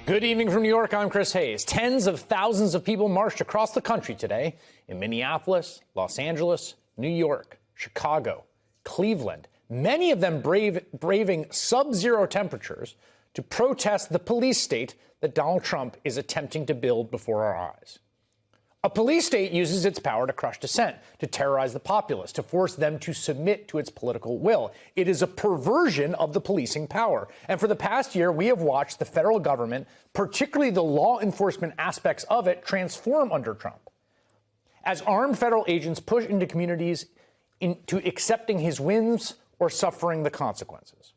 Good evening from New York. I'm Chris Hayes. Tens of thousands of people marched across the country today in Minneapolis, Los Angeles, New York, Chicago, Cleveland, many of them braving sub-zero temperatures to protest the police state that Donald Trump is attempting to build before our eyes. A police state uses its power to crush dissent, to terrorize the populace, to force them to submit to its political will. It is a perversion of the policing power. And for the past year, we have watched the federal government, particularly the law enforcement aspects of it, transform under Trump. As armed federal agents push into communities into accepting his wins or suffering the consequences.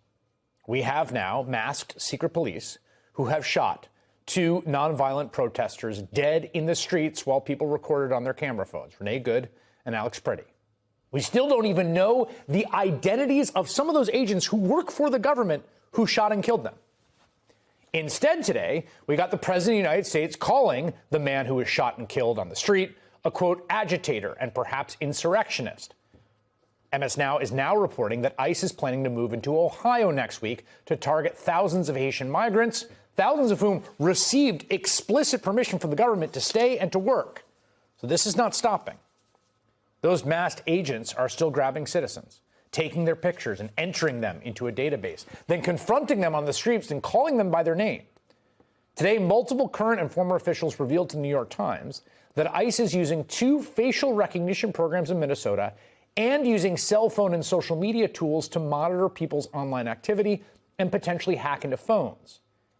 We have now masked secret police who have shot two nonviolent protesters dead in the streets while people recorded on their camera phones, Renee Good and Alex Pretty. We still don't even know the identities of some of those agents who work for the government who shot and killed them. Instead today, we got the President of the United States calling the man who was shot and killed on the street a, quote, agitator and perhaps insurrectionist. MS Now is now reporting that ICE is planning to move into Ohio next week to target thousands of Haitian migrants, thousands of whom received explicit permission from the government to stay and to work. So this is not stopping. Those masked agents are still grabbing citizens, taking their pictures and entering them into a database, then confronting them on the streets and calling them by their name. Today, multiple current and former officials revealed to the New York Times that ICE is using two facial recognition programs in Minnesota and using cell phone and social media tools to monitor people's online activity and potentially hack into phones.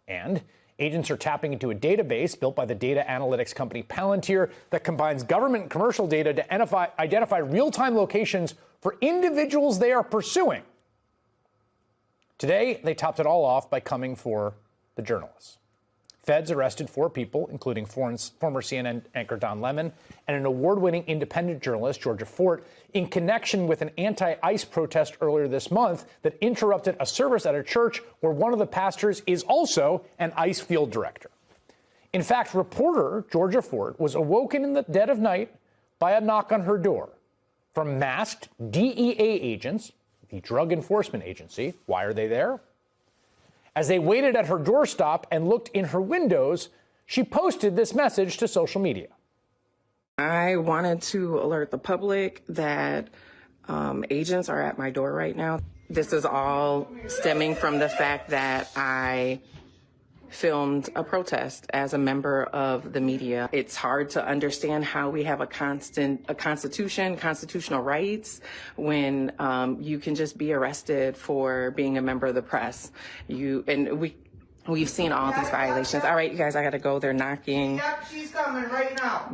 And agents are tapping into a database built by the data analytics company Palantir that combines government and commercial data to identify real-time locations for individuals they are pursuing. Today, they topped it all off by coming for the journalists. Feds arrested 4 people, including former CNN anchor Don Lemon and an award-winning independent journalist, Georgia Fort, in connection with an anti-ICE protest earlier this month that interrupted a service at a church where one of the pastors is also an ICE field director. In fact, reporter Georgia Fort was awoken in the dead of night by a knock on her door from masked DEA agents, the Drug Enforcement Agency. Why are they there? As they waited at her doorstop and looked in her windows, she posted this message to social media. I wanted to alert the public that agents are at my door right now. This is all stemming from the fact that I filmed a protest as a member of the media. It's hard to understand how we have a constitution, constitutional rights, when you can just be arrested for being a member of the press. We've seen all these violations. All right, you guys, I gotta go. They're knocking. Yep, she's coming right now.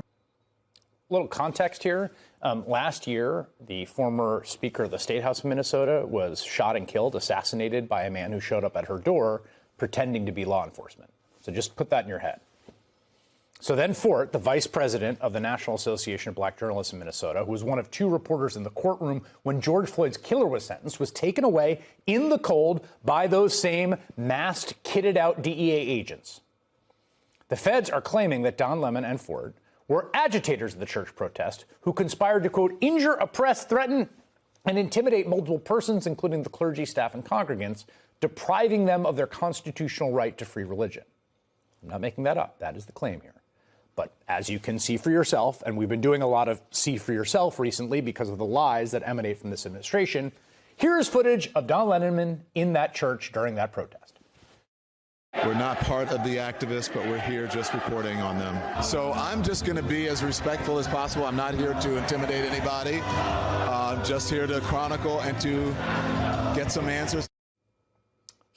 Little context here. Last year, the former Speaker of the State House of Minnesota was shot and killed, assassinated by a man who showed up at her door pretending to be law enforcement. So just put that in your head. So then Fort, the vice president of the National Association of Black Journalists in Minnesota, who was one of 2 reporters in the courtroom when George Floyd's killer was sentenced, was taken away in the cold by those same masked, kitted out DEA agents. The feds are claiming that Don Lemon and Fort were agitators of the church protest who conspired to, quote, injure, oppress, threaten, and intimidate multiple persons, including the clergy, staff, and congregants, depriving them of their constitutional right to free religion. I'm not making that up. That is the claim here. But as you can see for yourself, and we've been doing a lot of see for yourself recently because of the lies that emanate from this administration, here is footage of Don Lemon in that church during that protest. We're not part of the activists, but we're here just reporting on them. So I'm just going to be as respectful as possible. I'm not here to intimidate anybody. I'm just here to chronicle and to get some answers.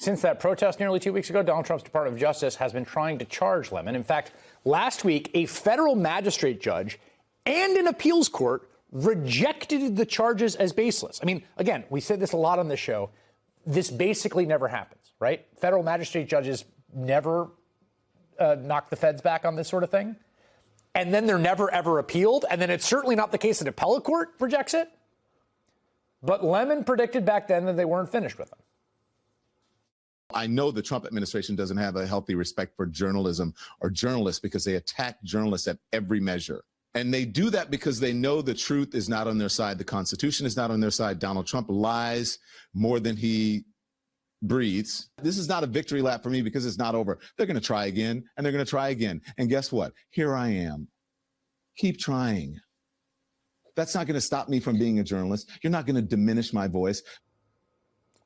Since that protest nearly 2 weeks ago, Donald Trump's Department of Justice has been trying to charge Lemon. In fact, last week, a federal magistrate judge and an appeals court rejected the charges as baseless. I mean, again, we said this a lot on this show. This basically never happens, right? Federal magistrate judges never knock the feds back on this sort of thing. And then they're never, ever appealed. And then it's certainly not the case that appellate court rejects it. But Lemon predicted back then that they weren't finished with him. I know the Trump administration doesn't have a healthy respect for journalism or journalists because they attack journalists at every measure. And they do that because they know the truth is not on their side. The Constitution is not on their side. Donald Trump lies more than he breathes. This is not a victory lap for me because it's not over. They're going to try again, and they're going to try again. And guess what? Here I am. Keep trying. That's not going to stop me from being a journalist. You're not going to diminish my voice.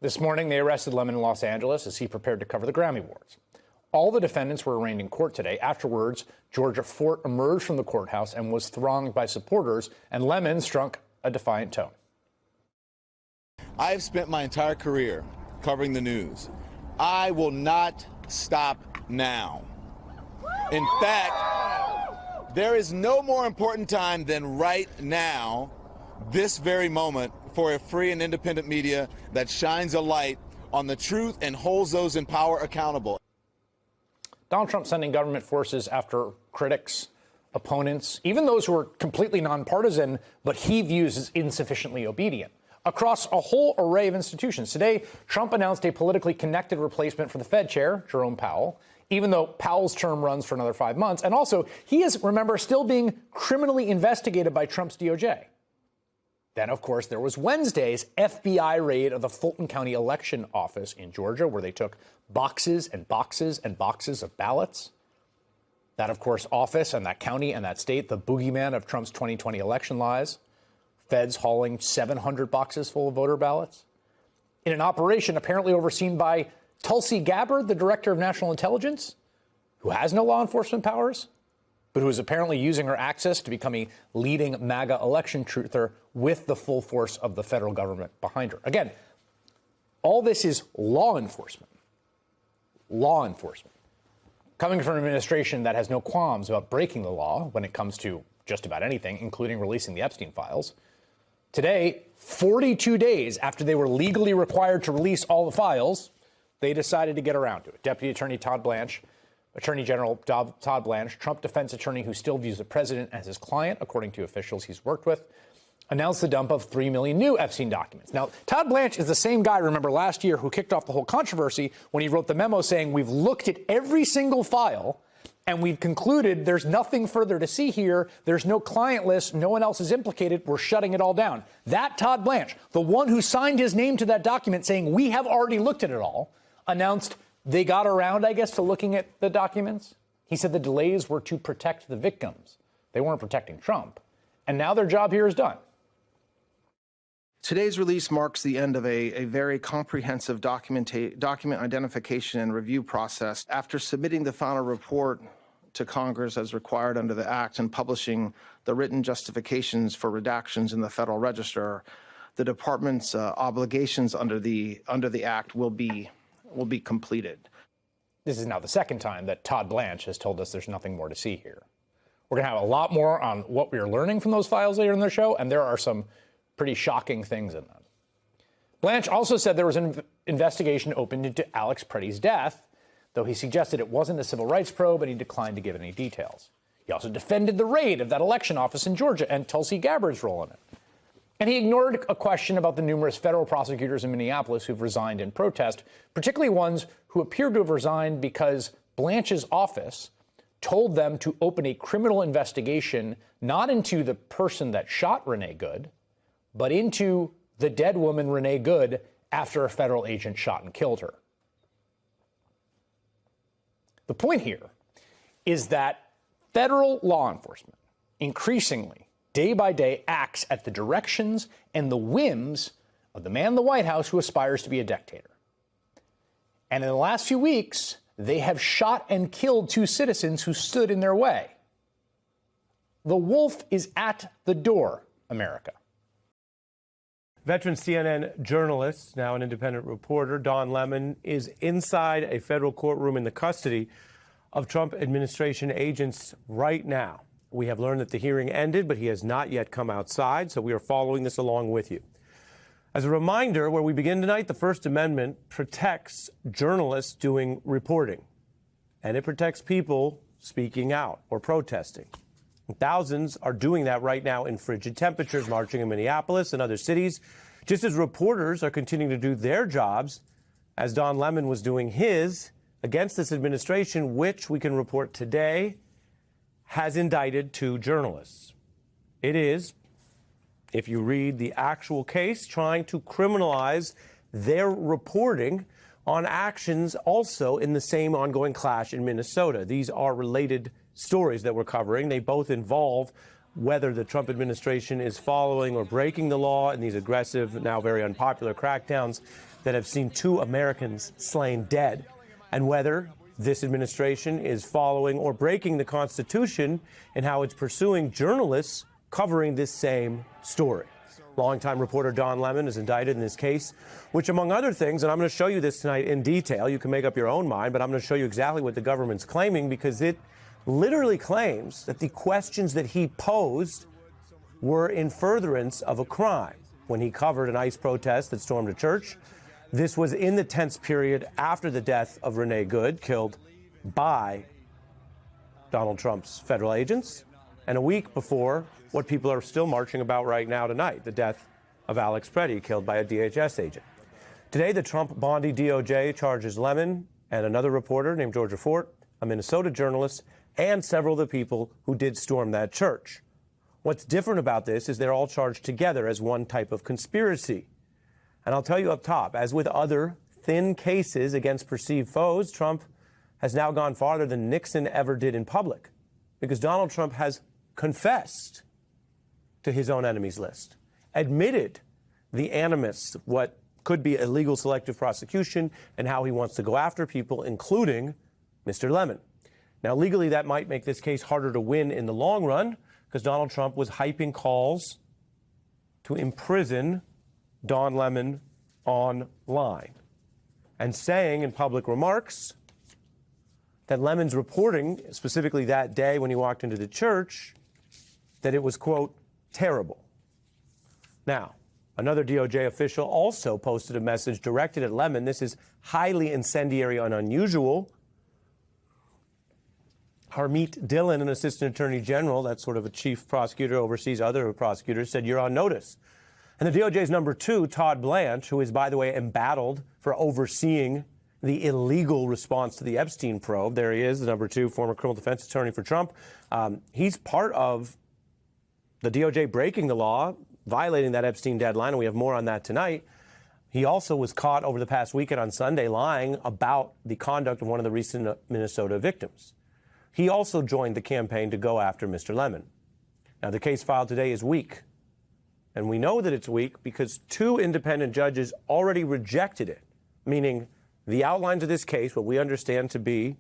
This morning, they arrested Lemon in Los Angeles as he prepared to cover the Grammy Awards. All the defendants were arraigned in court today. Afterwards, Georgia Fort emerged from the courthouse and was thronged by supporters, and Lemon struck a defiant tone. I have spent my entire career covering the news. I will not stop now. In fact, there is no more important time than right now, this very moment, for a free and independent media that shines a light on the truth and holds those in power accountable. Donald Trump sending government forces after critics, opponents, even those who are completely nonpartisan, but he views as insufficiently obedient, across a whole array of institutions. Today, Trump announced a politically connected replacement for the Fed chair, Jerome Powell, even though Powell's term runs for another 5 months. And also, he is, remember, still being criminally investigated by Trump's DOJ. Then, of course, there was Wednesday's FBI raid of the Fulton County Election Office in Georgia, where they took boxes and boxes and boxes of ballots. That, of course, office and that county and that state, the boogeyman of Trump's 2020 election lies. Feds hauling 700 boxes full of voter ballots. In an operation apparently overseen by Tulsi Gabbard, the director of national intelligence, who has no law enforcement powers, but who is apparently using her access to become a leading MAGA election truther with the full force of the federal government behind her. Again, all this is law enforcement. Law enforcement. Coming from an administration that has no qualms about breaking the law when it comes to just about anything, including releasing the Epstein files. Today, 42 days after they were legally required to release all the files, they decided to get around to it. Deputy Attorney Todd Blanche, Attorney General Todd Blanche, Trump defense attorney who still views the president as his client, according to officials he's worked with, announced the dump of 3 million new Epstein documents. Now, Todd Blanche is the same guy, remember, last year who kicked off the whole controversy when he wrote the memo saying, we've looked at every single file and we've concluded there's nothing further to see here. There's no client list. No one else is implicated. We're shutting it all down. That Todd Blanche, the one who signed his name to that document saying we have already looked at it all, announced they got around, I guess, to looking at the documents. He said the delays were to protect the victims. They weren't protecting Trump. And now their job here is done. Today's release marks the end of a very comprehensive document identification and review process. After submitting the final report to Congress as required under the Act and publishing the written justifications for redactions in the Federal Register, the department's obligations under the Act will be completed. This is now the second time that Todd Blanche has told us there's nothing more to see here. We're going to have a lot more on what we are learning from those files later in the show, and there are some pretty shocking things in them. Blanche also said there was an investigation opened into Alex Preddy's death, though he suggested it wasn't a civil rights probe and he declined to give any details. He also defended the raid of that election office in Georgia and Tulsi Gabbard's role in it. And he ignored a question about the numerous federal prosecutors in Minneapolis who've resigned in protest, particularly ones who appeared to have resigned because Blanche's office told them to open a criminal investigation not into the person that shot Renee Good, but into the dead woman Renee Good after a federal agent shot and killed her. The point here is that federal law enforcement increasingly, day by day, acts at the directions and the whims of the man in the White House who aspires to be a dictator. And in the last few weeks, they have shot and killed 2 citizens who stood in their way. The wolf is at the door, America. Veteran CNN journalist, now an independent reporter, Don Lemon, is inside a federal courtroom in the custody of Trump administration agents right now. We have learned that the hearing ended, but he has not yet come outside, so we are following this along with you. As a reminder, where we begin tonight, the First Amendment protects journalists doing reporting, and it protects people speaking out or protesting. Thousands are doing that right now in frigid temperatures, marching in Minneapolis and other cities, just as reporters are continuing to do their jobs, as Don Lemon was doing his, against this administration, which we can report today has indicted 2 journalists. It is, if you read the actual case, trying to criminalize their reporting on actions also in the same ongoing clash in Minnesota. These are related stories that we're covering. They both involve whether the Trump administration is following or breaking the law in these aggressive, now very unpopular crackdowns that have seen 2 Americans slain dead, and whether this administration is following or breaking the Constitution in how it's pursuing journalists covering this same story. Longtime reporter Don Lemon is indicted in this case, which, among other things, and I'm going to show you this tonight in detail, you can make up your own mind, but I'm going to show you exactly what the government's claiming, because it literally claims that the questions that he posed were in furtherance of a crime when he covered an ICE protest that stormed a church. This was in the tense period after the death of Renee Good, killed by Donald Trump's federal agents, and a week before what people are still marching about right now tonight, the death of Alex Preddy, killed by a DHS agent. Today, the Trump Bondi DOJ charges Lemon and another reporter named Georgia Fort, a Minnesota journalist, and several of the people who did storm that church. What's different about this is they're all charged together as one type of conspiracy. And I'll tell you up top, as with other thin cases against perceived foes, Trump has now gone farther than Nixon ever did in public, because Donald Trump has confessed to his own enemies list, admitted the animus, what could be illegal selective prosecution, and how he wants to go after people, including Mr. Lemon. Now, legally, that might make this case harder to win in the long run, because Donald Trump was hyping calls to imprison Don Lemon online and saying in public remarks that Lemon's reporting, specifically that day when he walked into the church, that it was, quote, terrible. Now, another DOJ official also posted a message directed at Lemon. This is highly incendiary and unusual. Harmeet Dillon, an assistant attorney general, that's sort of a chief prosecutor, oversees other prosecutors, said, "You're on notice." And the DOJ's number 2, Todd Blanche, who is, by the way, embattled for overseeing the illegal response to the Epstein probe. There he is, the number 2 former criminal defense attorney for Trump. He's part of the DOJ breaking the law, violating that Epstein deadline, and we have more on that tonight. He also was caught over the past weekend on Sunday lying about the conduct of one of the recent Minnesota victims. He also joined the campaign to go after Mr. Lemon. Now, the case filed today is weak. And we know that it's weak because 2 independent judges already rejected it, meaning the outlines of this case, what we understand to be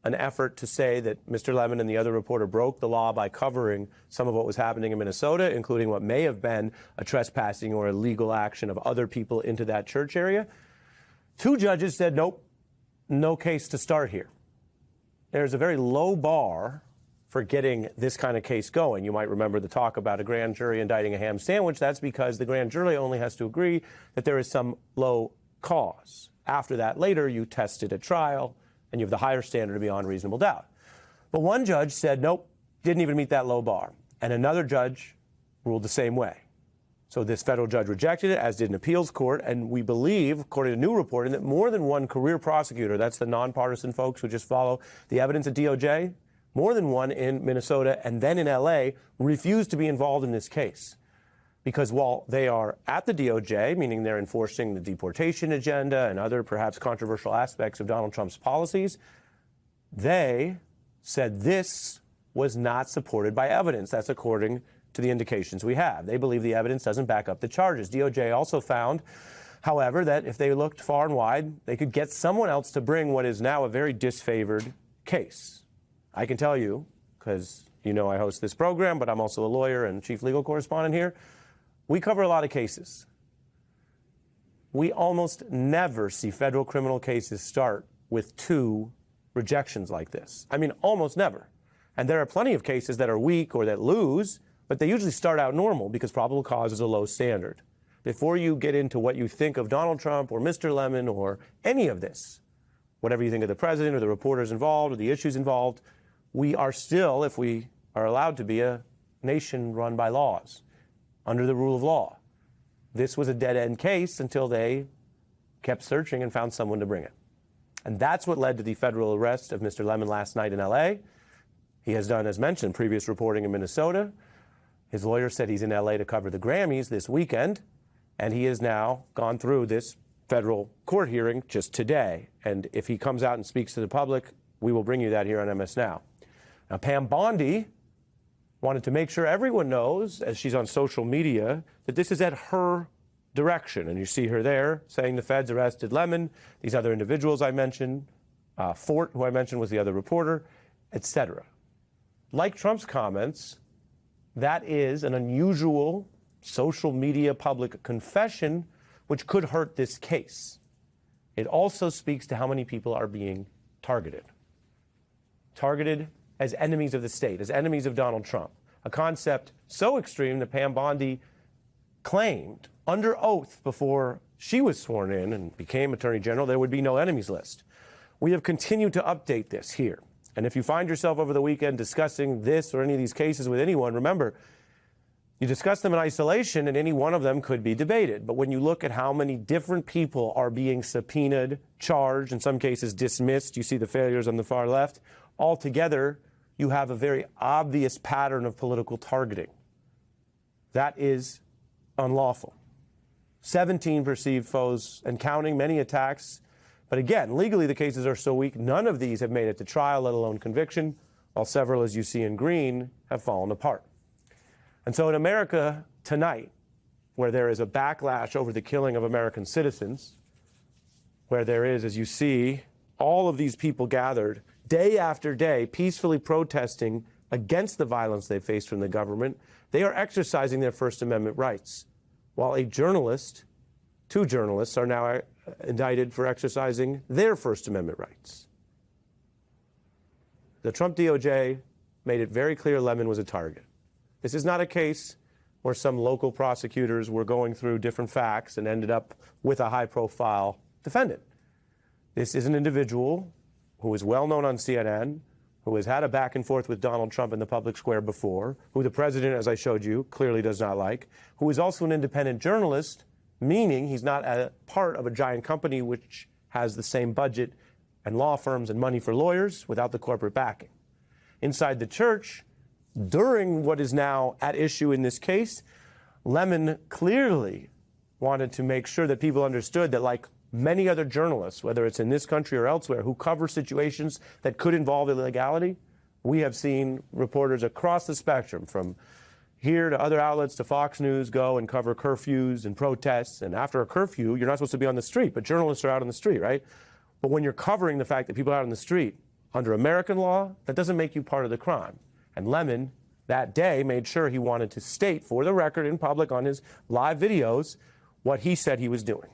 an effort to say that Mr. Lemon and the other reporter broke the law by covering some of what was happening in Minnesota, including what may have been a trespassing or illegal action of other people into that church area. 2 judges said, nope, no case to start here. There's a very low bar for getting this kind of case going. You might remember the talk about a grand jury indicting a ham sandwich. That's because the grand jury only has to agree that there is some low cause. After that, later, you test it at trial, and you have the higher standard of beyond reasonable doubt. But one judge said, nope, didn't even meet that low bar. And another judge ruled the same way. So this federal judge rejected it, as did an appeals court. And we believe, according to new reporting, that more than one career prosecutor, that's the nonpartisan folks who just follow the evidence at DOJ, more than one in Minnesota and then in LA, refused to be involved in this case. Because while they are at the DOJ, meaning they're enforcing the deportation agenda and other perhaps controversial aspects of Donald Trump's policies, they said this was not supported by evidence. That's according to the indications we have. They believe the evidence doesn't back up the charges. DOJ also found, however, that if they looked far and wide, they could get someone else to bring what is now a very disfavored case. I can tell you, because you know I host this program, but I'm also a lawyer and chief legal correspondent here, we cover a lot of cases. We almost never see federal criminal cases start with 2 rejections like this. I mean, almost never. And there are plenty of cases that are weak or that lose, but they usually start out normal because probable cause is a low standard. Before you get into what you think of Donald Trump or Mr. Lemon or any of this, whatever you think of the president or the reporters involved or the issues involved, we are still, if we are allowed to be, a nation run by laws, under the rule of law. This was a dead-end case until they kept searching and found someone to bring it. And that's what led to the federal arrest of Mr. Lemon last night in L.A. He has done, as mentioned, previous reporting in Minnesota. His lawyer said he's in L.A. to cover the Grammys this weekend, and he has now gone through this federal court hearing just today. And if he comes out and speaks to the public, we will bring you that here on MS Now. Now, Pam Bondi wanted to make sure everyone knows, as she's on social media, that this is at her direction. And you see her there saying the feds arrested Lemon, these other individuals I mentioned, Fort, who I mentioned was the other reporter, etc. Like Trump's comments, that is an unusual social media public confession which could hurt this case. It also speaks to how many people are being targeted. Targeted as enemies of the state, as enemies of Donald Trump. A concept so extreme that Pam Bondi claimed under oath before she was sworn in and became Attorney General there would be no enemies list. We have continued to update this here. And if you find yourself over the weekend discussing this or any of these cases with anyone, remember, you discuss them in isolation and any one of them could be debated. But when you look at how many different people are being subpoenaed, charged, in some cases dismissed, you see the failures on the far left, altogether, you have a very obvious pattern of political targeting. That is unlawful. 17 perceived foes and counting, many attacks. But again, legally the cases are so weak, none of these have made it to trial, let alone conviction, while several, as you see in green, have fallen apart. And so in America tonight, where there is a backlash over the killing of American citizens, where there is, as you see, all of these people gathered day after day, peacefully protesting against the violence they faced from the government, they are exercising their First Amendment rights. While a journalist, two journalists, are now indicted for exercising their First Amendment rights. The Trump DOJ made it very clear Lemon was a target. This is not a case where some local prosecutors were going through different facts and ended up with a high-profile defendant. This is an individual who is well known on CNN, who has had a back and forth with Donald Trump in the public square before, who the president, as I showed you, clearly does not like, who is also an independent journalist, meaning he's not a part of a giant company which has the same budget and law firms and money for lawyers without the corporate backing. Inside the church, during what is now at issue in this case, Lemon clearly wanted to make sure that people understood that, like many other journalists, whether it's in this country or elsewhere, who cover situations that could involve illegality, we have seen reporters across the spectrum, from here to other outlets to Fox News, go and cover curfews and protests. And after a curfew, you're not supposed to be on the street, but journalists are out on the street, right? But when you're covering the fact that people are out on the street, under American law, that doesn't make you part of the crime. And Lemon, that day, made sure he wanted to state, for the record in public on his live videos, what he said he was doing.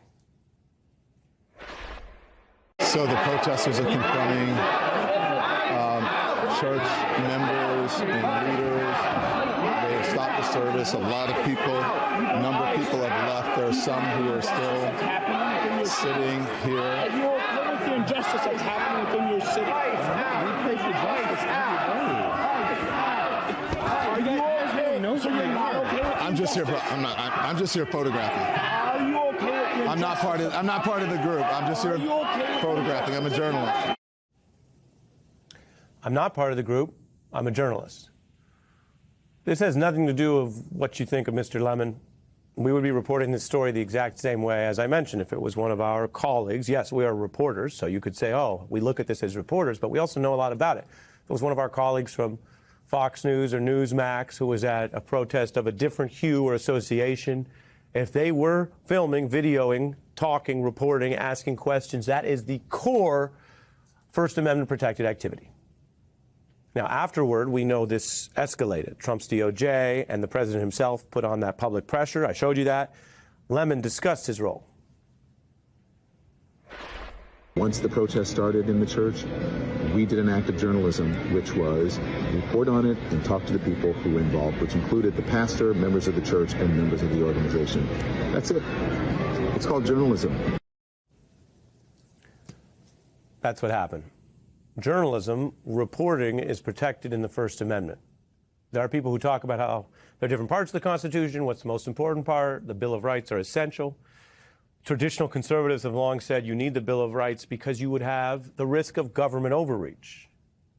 So the protesters are confronting church members and leaders. They have stopped the service. A lot of people, a number of people have left. There are some who are still sitting here. Are you okay with the injustice that's happening within your city? We pray for justice. Are you okay? So you're not okay with I'm just here. I'm just here photographing. Are you okay with the I'm not part of the group. I'm just here photographing. I'm a journalist. I'm not part of the group. I'm a journalist. This has nothing to do with what you think of Mr. Lemon. We would be reporting this story the exact same way as I mentioned if it was one of our colleagues. Yes, we are reporters, so you could say, oh, we look at this as reporters, but we also know a lot about it. If it was one of our colleagues from Fox News or Newsmax who was at a protest of a different hue or association, if they were filming, videoing, talking, reporting, asking questions, that is the core First Amendment protected activity. Now, afterward, we know this escalated. Trump's DOJ and the president himself put on that public pressure. I showed you that. Lemon discussed his role. Once the protest started in the church, we did an act of journalism, which was report on it and talk to the people who were involved, which included the pastor, members of the church, and members of the organization. That's it. It's called journalism. That's what happened. Journalism, reporting, is protected in the First Amendment. There are people who talk about how there are different parts of the Constitution, what's the most important part, the Bill of Rights are essential. Traditional conservatives have long said you need the Bill of Rights because you would have the risk of government overreach.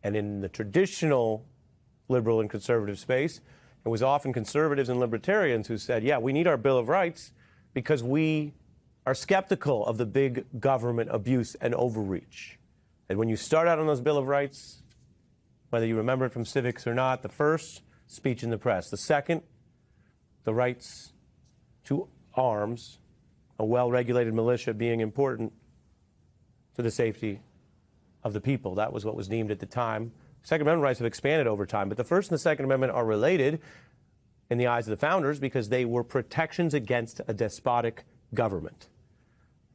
And in the traditional liberal and conservative space, it was often conservatives and libertarians who said, yeah, we need our Bill of Rights because we are skeptical of the big government abuse and overreach. And when you start out on those Bill of Rights, whether you remember it from civics or not, the first, speech in the press. The second, the rights to arms, a well-regulated militia being important to the safety of the people. That was what was deemed at the time. Second Amendment rights have expanded over time, but the First and the Second Amendment are related in the eyes of the founders because they were protections against a despotic government.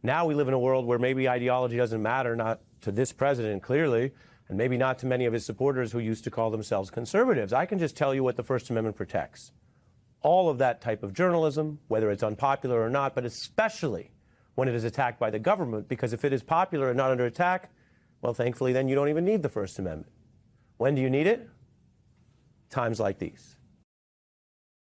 Now we live in a world where maybe ideology doesn't matter, not to this president clearly, and maybe not to many of his supporters who used to call themselves conservatives. I can just tell you what the First Amendment protects. All of that type of journalism, whether it's unpopular or not, but especially when it is attacked by the government, because if it is popular and not under attack, well, thankfully, then you don't even need the First Amendment. When do you need it? Times like these.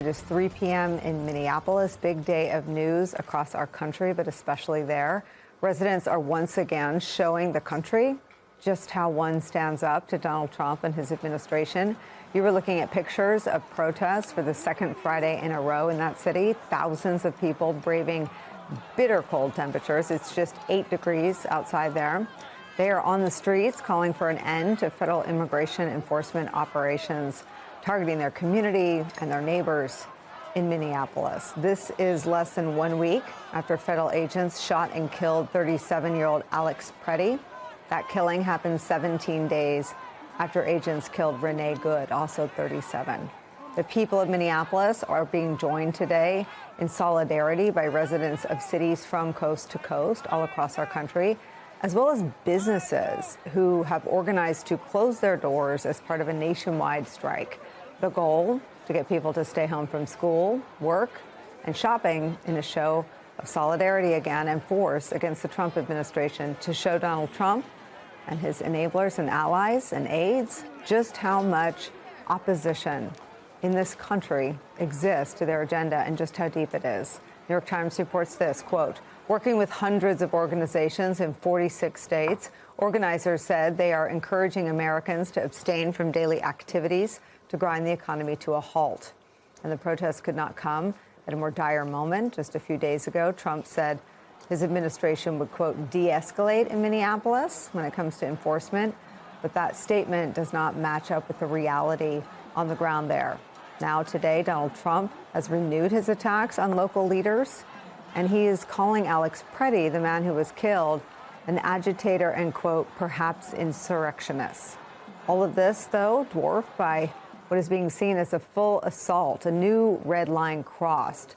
It is 3 p.m. in Minneapolis, big day of news across our country, but especially there. Residents are once again showing the country just how one stands up to Donald Trump and his administration. You were looking at pictures of protests for the second Friday in a row in that city. Thousands of people braving bitter cold temperatures. It's just 8 degrees outside there. They are on the streets calling for an end to federal immigration enforcement operations targeting their community and their neighbors in Minneapolis. This is less than 1 week after federal agents shot and killed 37-year-old Alex Preddy. That killing happened 17 days after agents killed Renee Good, also 37. The people of Minneapolis are being joined today in solidarity by residents of cities from coast to coast all across our country, as well as businesses who have organized to close their doors as part of a nationwide strike. The goal, to get people to stay home from school, work, and shopping in a show of solidarity again and force against the Trump administration to show Donald Trump and his enablers and allies and aides just how much opposition in this country exists to their agenda and just how deep it is. New York Times reports this, quote, working with hundreds of organizations in 46 states, organizers said they are encouraging Americans to abstain from daily activities to grind the economy to a halt. And the protests could not come at a more dire moment. Just a few days ago, Trump said his administration would, quote, de-escalate in Minneapolis when it comes to enforcement. But that statement does not match up with the reality on the ground there. Now, today, Donald Trump has renewed his attacks on local leaders, and he is calling Alex Preddy, the man who was killed, an agitator and, quote, perhaps insurrectionist. All of this, though, dwarfed by what is being seen as a full assault, a new red line crossed,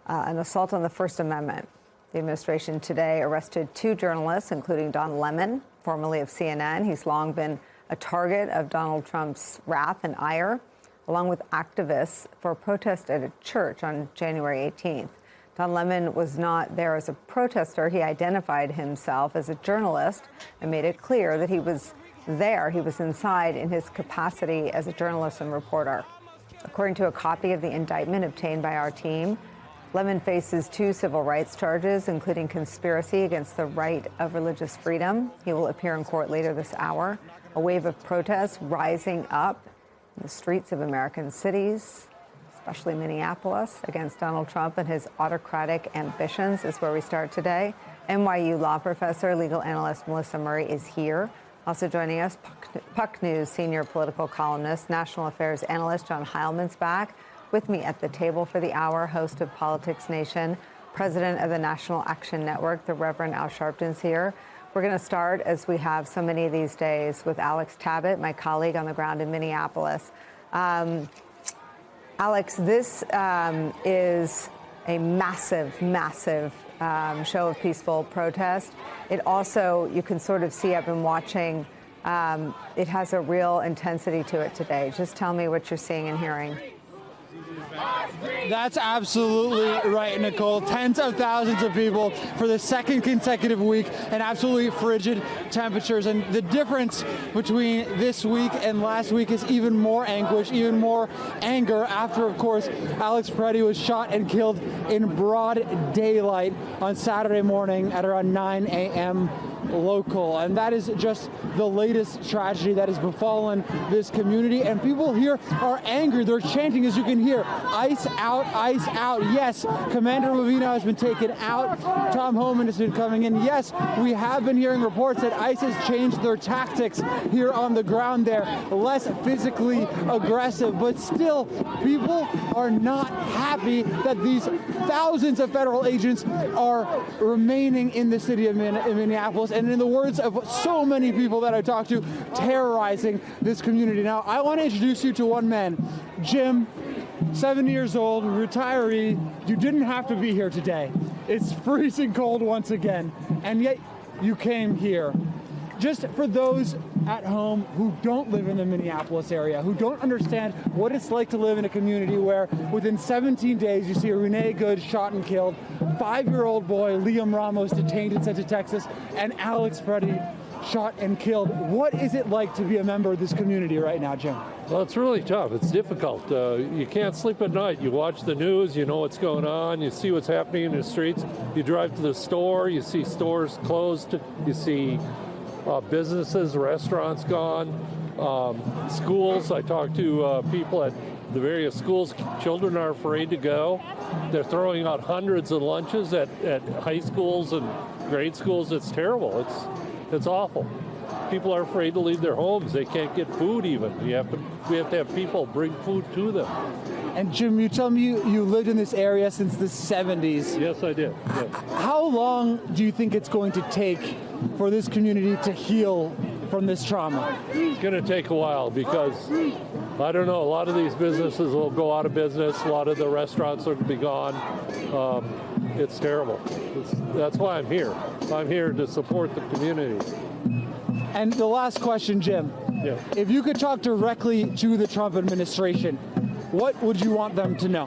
an assault on the First Amendment. The administration today arrested 2 journalists, including Don Lemon, formerly of CNN. He's long been a target of Donald Trump's wrath and ire, along with activists for a protest at a church on January 18th. Don Lemon was not there as a protester. He identified himself as a journalist and made it clear that he was there. He was inside in his capacity as a journalist and reporter. According to a copy of the indictment obtained by our team, Lemon faces 2 civil rights charges, including conspiracy against the right of religious freedom. He will appear in court later this hour. A wave of protests rising up in the streets of American cities, especially Minneapolis, against Donald Trump and his autocratic ambitions is where we start today. NYU law professor, legal analyst Melissa Murray is here. Also joining us, Puck News senior political columnist, national affairs analyst John Heilman's back. With me at the table for the hour, host of Politics Nation, president of the National Action Network, the Reverend Al Sharpton's here. We're going to start, as we have so many of these days, with Alex Tabbitt, my colleague on the ground in Minneapolis. Alex, this is a massive, massive show of peaceful protest. It also, you can sort of see, I've been watching, it has a real intensity to it today. Just tell me what you're seeing and hearing. That's absolutely right, Nicole. Tens of thousands of people for the second consecutive week and absolutely frigid temperatures. And the difference between this week and last week is even more anguish, even more anger after, of course, Alex Preddy was shot and killed in broad daylight on Saturday morning at around 9 a.m. local. And that is just the latest tragedy that has befallen this community. And people here are angry. They're chanting, as you can hear, ICE out, ICE out. Yes, Commander Movino has been taken out. Tom Homan has been coming in. Yes, we have been hearing reports that ICE has changed their tactics here on the ground there, less physically aggressive, but still people are not happy that these thousands of federal agents are remaining in the city of Minneapolis, and in the words of so many people that I talked to, terrorizing this community. Now, I want to introduce you to one man, Jim, 70 years old, retiree. You didn't have to be here today. It's freezing cold once again, and yet you came here. Just for those at home who don't live in the Minneapolis area, who don't understand what it's like to live in a community where within 17 days you see Renee Good shot and killed, 5-year-old boy Liam Ramos detained and sent to Texas, and Alex Freddie shot and killed. What is it like to be a member of this community right now, Jim? Well, it's really tough. It's difficult. You can't sleep at night. You watch the news, you know what's going on, you see what's happening in the streets. You drive to the store, you see stores closed, you see businesses, restaurants gone, schools. I talk to people at the various schools. Children are afraid to go. They're throwing out hundreds of lunches at high schools and grade schools. It's terrible. It's awful. People are afraid to leave their homes. They can't get food even. We have to have people bring food to them. And Jim, you tell me you lived in this area since the 70s. Yes, I did. Yes. How long do you think it's going to take for this community to heal from this trauma? It's going to take a while because, I don't know, a lot of these businesses will go out of business. A lot of the restaurants will be gone. It's terrible. That's why I'm here. I'm here to support the community. And the last question, Jim. Yeah. If you could talk directly to the Trump administration, what would you want them to know?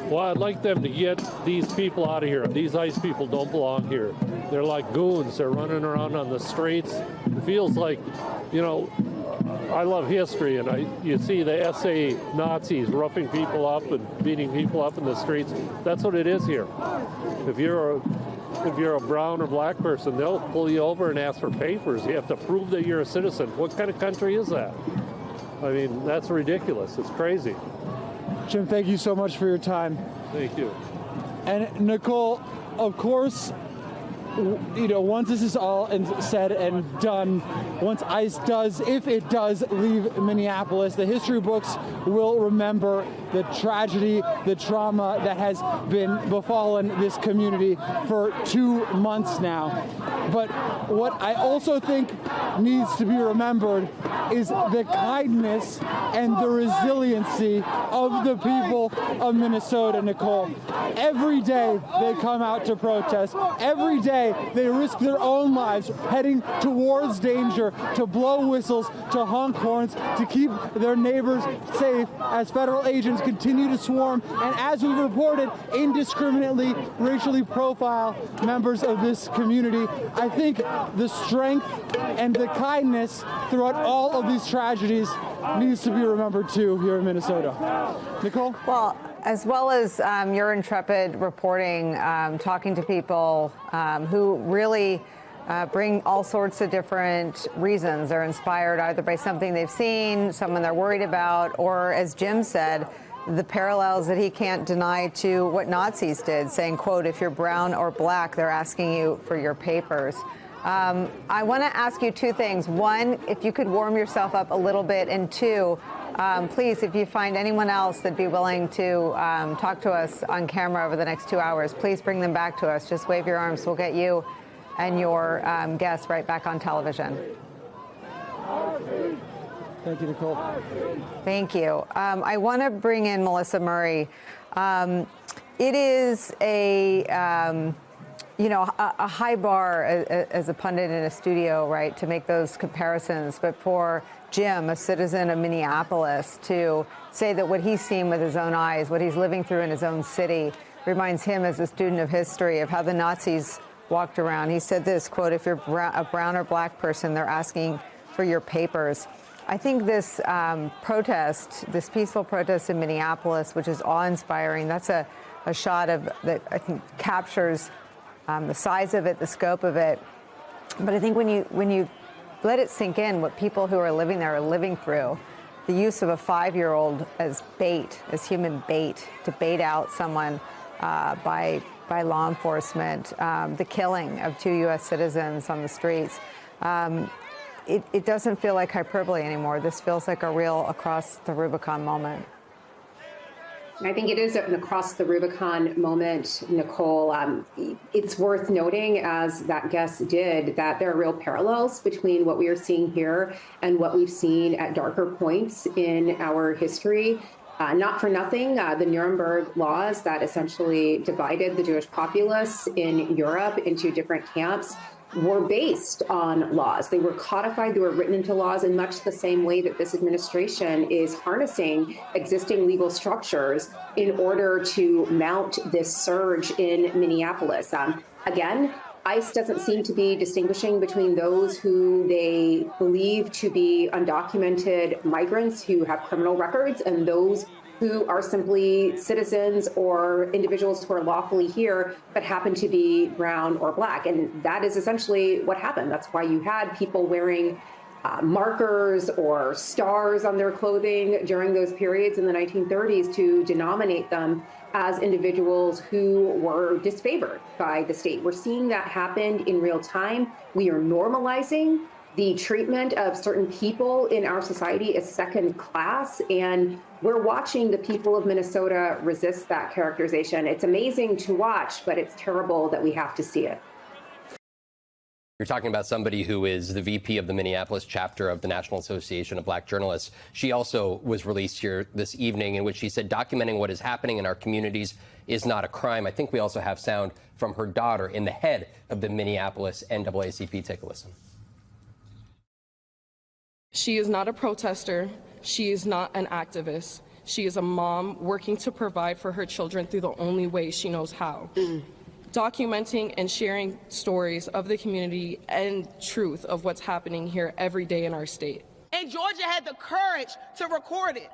Well, I'd like them to get these people out of here. These ICE people don't belong here. They're like goons. They're running around on the streets. It feels like, you know, I love history, and you see the SA Nazis roughing people up and beating people up in the streets. That's what it is here. If you're a brown or black person, they'll pull you over and ask for papers. You have to prove that you're a citizen. What kind of country is that? I mean, that's ridiculous. It's crazy. Jim, thank you so much for your time. Thank you. And Nicole, of course, you know, once this is all said and done, once ICE does, if it does leave Minneapolis, the history books will remember the tragedy, the trauma that has been befallen this community for 2 months now. But what I also think needs to be remembered is the kindness and the resiliency of the people of Minnesota, Nicole. Every day they come out to protest. Every day they risk their own lives heading towards danger, to blow whistles, to honk horns, to keep their neighbors safe as federal agents continue to swarm and, as we've reported, indiscriminately racially profile members of this community. I think the strength and the kindness throughout all of these tragedies needs to be remembered too here in Minnesota. Nicole? Well, as well as your intrepid reporting, talking to people who really bring all sorts of different reasons. They're inspired either by something they've seen, someone they're worried about, or, as Jim said, the parallels that he can't deny to what Nazis did, saying, quote, if you're brown or black, they're asking you for your papers. I want to ask you two things. One, if you could warm yourself up a little bit, and two, please, if you find anyone else that'd be willing to talk to us on camera over the next 2 hours, please bring them back to us. Just wave your arms. We'll get you and your guests right back on television. Thank you, Nicole. Thank you. I want to bring in Melissa Murray. It is a high bar as a pundit in a studio, right, to make those comparisons. But for Jim, a citizen of Minneapolis, to say that what he's seen with his own eyes, what he's living through in his own city, reminds him, as a student of history, of how the Nazis walked around. He said this, quote, if you're a brown or black person, they're asking for your papers. I think this protest, this peaceful protest in Minneapolis, which is awe-inspiring, that's a shot of that I think captures the size of it, the scope of it. But I think when you let it sink in what people who are living there are living through, the use of a 5-year-old as bait, as human bait, to bait out someone by law enforcement, the killing of 2 U.S. citizens on the streets, it doesn't feel like hyperbole anymore. This feels like a real across the Rubicon moment. I think it is an across the Rubicon moment, Nicole. It's worth noting, as that guest did, that there are real parallels between what we are seeing here and what we've seen at darker points in our history. Not for nothing, the Nuremberg laws that essentially divided the Jewish populace in Europe into different camps were based on laws. They were codified, they were written into laws in much the same way that this administration is harnessing existing legal structures in order to mount this surge in Minneapolis. Again, ICE doesn't seem to be distinguishing between those who they believe to be undocumented migrants who have criminal records and those who are simply citizens or individuals who are lawfully here but happen to be brown or black. And that is essentially what happened. That's why you had people wearing markers or stars on their clothing during those periods in the 1930s to denominate them as individuals who were disfavored by the state. We're seeing that happen in real time. We are normalizing the treatment of certain people in our society as second class, and we're watching the people of Minnesota resist that characterization. It's amazing to watch, but it's terrible that we have to see it. You're talking about somebody who is the VP of the Minneapolis chapter of the National Association of Black Journalists. She also was released here this evening in which she said documenting what is happening in our communities is not a crime. I think we also have sound from her daughter in the head of the Minneapolis NAACP. Take a listen. She is not a protester. She is not an activist. She is a mom working to provide for her children through the only way she knows how. Documenting and sharing stories of the community and truth of what's happening here every day in our state. And Georgia had the courage to record it.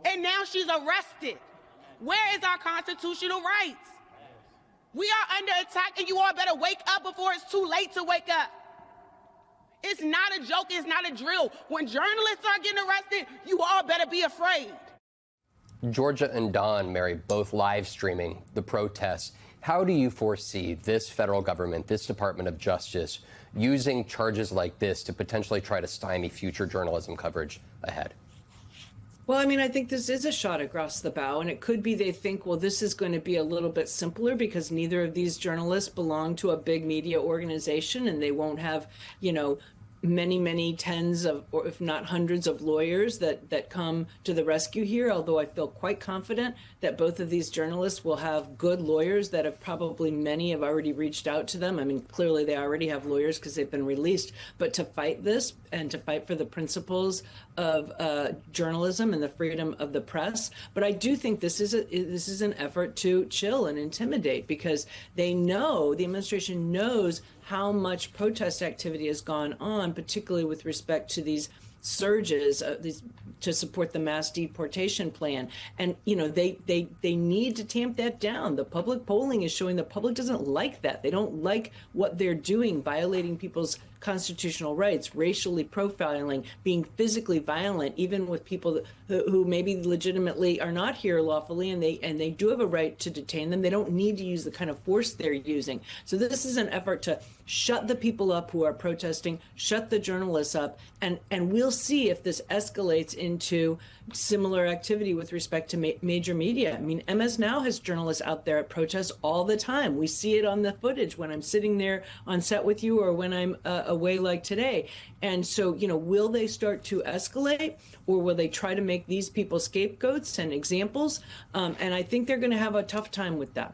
And now she's arrested. Where is our constitutional rights? We are under attack, and you all better wake up before it's too late to wake up. It's not a joke, it's not a drill. When journalists are getting arrested, you all better be afraid. Georgia and Don, Mary, both live streaming the protests. How do you foresee this federal government, this Department of Justice, using charges like this to potentially try to stymie future journalism coverage ahead? Well, I mean, I think this is a shot across the bow, and it could be they think, well, this is going to be a little bit simpler because neither of these journalists belong to a big media organization, and they won't have, you know, many tens of, or if not hundreds of lawyers that come to the rescue here, although I feel quite confident that both of these journalists will have good lawyers that have probably many have already reached out to them. I mean, clearly they already have lawyers because they've been released, but to fight this and to fight for the principles of journalism and the freedom of the press. But I do think this is an effort to chill and intimidate because they know, the administration knows how much protest activity has gone on, particularly with respect to these surges to support the mass deportation plan. And, you know, they need to tamp that down. The public polling is showing the public doesn't like that. They don't like what they're doing, violating people's constitutional rights, racially profiling, being physically violent, even with people who maybe legitimately are not here lawfully, and they do have a right to detain them. They don't need to use the kind of force they're using. So this is an effort to shut the people up who are protesting, shut the journalists up, and we'll see if this escalates into similar activity with respect to major media. I mean, MS Now has journalists out there at protests all the time. We see it on the footage when I'm sitting there on set with you or when I'm away like today. And so, you know, will they start to escalate, or will they try to make these people scapegoats and examples? And I think they're going to have a tough time with that.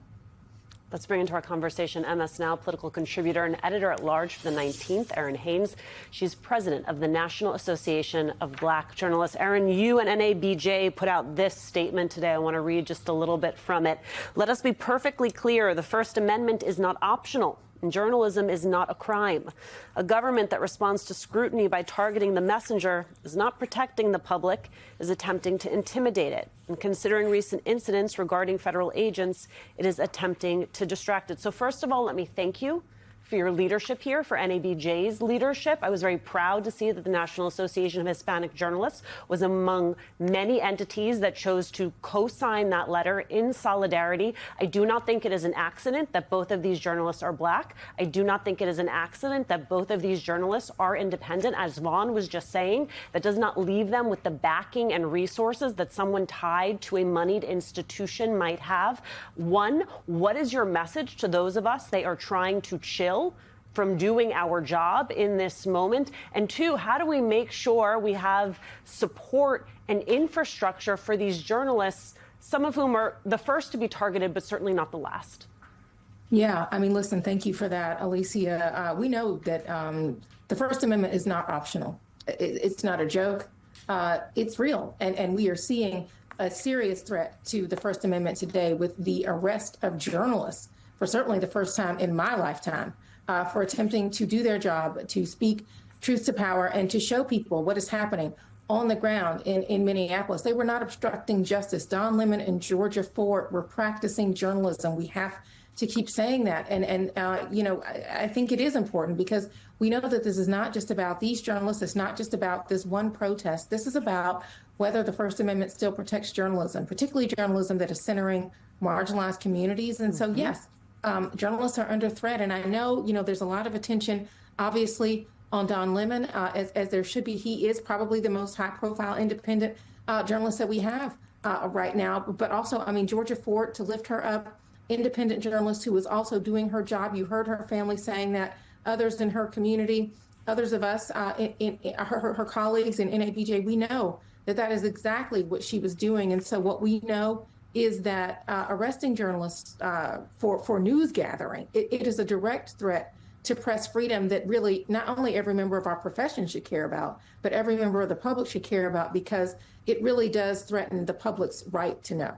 Let's bring into our conversation MS Now political contributor and editor-at-large for the 19th, Erin Haynes. She's president of the National Association of Black Journalists. Erin, you and NABJ put out this statement today. I want to read just a little bit from it. Let us be perfectly clear. The First Amendment is not optional. And journalism is not a crime. A government that responds to scrutiny by targeting the messenger is not protecting the public, is attempting to intimidate it. And considering recent incidents regarding federal agents, it is attempting to distract it. So first of all, let me thank you for your leadership here, for NABJ's leadership. I was very proud to see that the National Association of Hispanic Journalists was among many entities that chose to co-sign that letter in solidarity. I do not think it is an accident that both of these journalists are Black. I do not think it is an accident that both of these journalists are independent. As Vaughn was just saying, that does not leave them with the backing and resources that someone tied to a moneyed institution might have. One, what is your message to those of us they are trying to chill from doing our job in this moment? And two, how do we make sure we have support and infrastructure for these journalists, some of whom are the first to be targeted, but certainly not the last? Yeah, I mean, listen, thank you for that, Alicia. We know that the First Amendment is not optional. It's not a joke. It's real. And we are seeing a serious threat to the First Amendment today with the arrest of journalists for certainly the first time in my lifetime, for attempting to do their job, to speak truth to power, and to show people what is happening on the ground in Minneapolis. They were not obstructing justice. Don Lemon and Georgia Ford were practicing journalism. We have to keep saying that. And you know, I think it is important because we know that this is not just about these journalists. It's not just about this one protest. This is about whether the First Amendment still protects journalism, particularly journalism that is centering marginalized communities. And so, yes, journalists are under threat. And I know, you know, there's a lot of attention, obviously, on Don Lemon, as there should be. He is probably the most high-profile independent journalist that we have right now. But also, I mean, Georgia Ford, to lift her up, independent journalist who was also doing her job. You heard her family saying that. Others in her community, others of us, her colleagues in NABJ, we know that that is exactly what she was doing. And so what we know is that arresting journalists for news gathering, it is a direct threat to press freedom that really not only every member of our profession should care about, but every member of the public should care about, because it really does threaten the public's right to know.